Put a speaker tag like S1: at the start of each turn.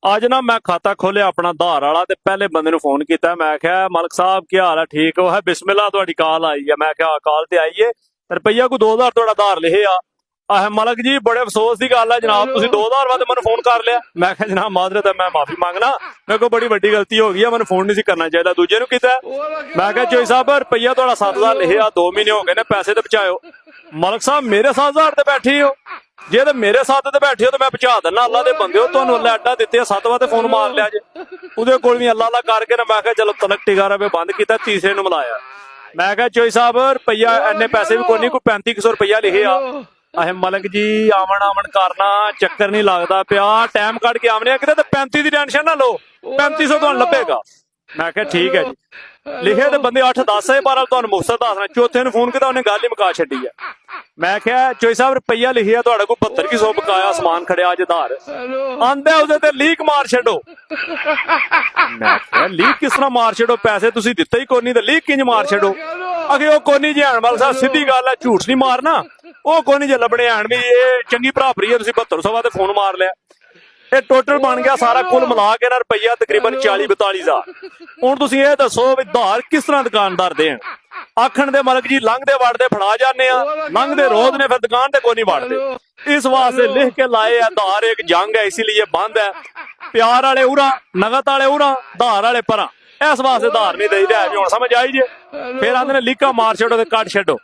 S1: ਅੱਜ ਨਾ मैं खाता खोलिया अपना धार वाला ते पहले बंदे नु फोन किया। मैं क्या मलिक साहब क्या हाल है? ठीक हो? है बिस्मिल्लाह तुहाडी कॉल आई है। मैं क्या कॉल ते आई है रुपया कोई 2000 तुहाडा धार लिखे आ। मलिक जी बड़े अफसोस की गल है जनाब, तुसीं 2000 बाद मैनूं फोन कर लिया। मैं क्या जनाब माजरत है, मैं माफी मांगना, मेरे को बड़ी वड्डी गलती हो गई है, मैनूं फोन नहीं सी करना चाहिए, दूजे नूं कीता। मैं क्या चोई साहब रुपया तुहाडा 7000 लिखे आ, 2 महीने हो गए ने, पैसे ते पहुंचाओ। मलिक साहब मेरे 7000 ते बैठी हो, जे ते मेरे साथ ते बैठे हो तो मैं पहुंचा दिना। अल्लाह दे बंदे हो, तुहानूं अल्लाह अड्डा दित्ते 7 वार फोन मार लिया जे, उहदे कोल भी अल्लाह अल्लाह करके ना मैं क्या चलो तलक टिका रवे बंद किया, तीसरे नूं मिलाया। मैं क्या चोई साहब रुपया इन्ने पैसे भी कोई नहीं, कोई 3500 रुपया लिखे आ। मलिक जी आवन आवन करना चक्कर नहीं लगता पिया, टाइम कट के आमने किते, 35 की टेंशन ना लो, 3500 तुहानूं लभेगा। मैं क्या ठीक है जी, लिखे तो बंदे 8-10 है, पर तुहानूं मुफ्त दसना। चौथे नूं फोन किया, उन्हें गल ही मुका छड्डी है। मैं क्या चोई साहब रुपया लिखिया तुहाडा कोई 7200 बकाया समान खड़िया अज धार आंदा, उहदे ते लीक मार छड्डो। मैं क्या लीक किस तरह मार छड्डो, पैसे तुसीं दित्ते ही कोई नहीं ते लीक किंज मार छड्डो? अगे ओ कोई नहीं जी हणमल साहब, सीधी गल है, झूठ नहीं मारना, ओ कोई नहीं जे लभणे हण भी ये चंगी भराभरी है, तुसीं 7200 वाते फोन मार लिया। ਇਹ टोटल बन गया सारा कुल मिला के ना रुपया तकरीबन 40-42 हज़ार। हुण तुसीं ये दसो भी धार किस तरह दुकानदार देण? आखण दे मलिक जी लंघदे वड़दे फड़ा जाने आ, लंघदे रोज ने फिर दुकान ते कोई नहीं वड़दे। इस वास्ते लिख के लाए आ, धार एक जंग है इसीलिए बंद है। प्यार वाले उरा, नगद वाले उरा, धार वाले परा, इस वास्ते धार नहीं देई दा। हुण समझ आई जे? फिर आंदे ने लीका मार छड्डो ते कट छड्डो।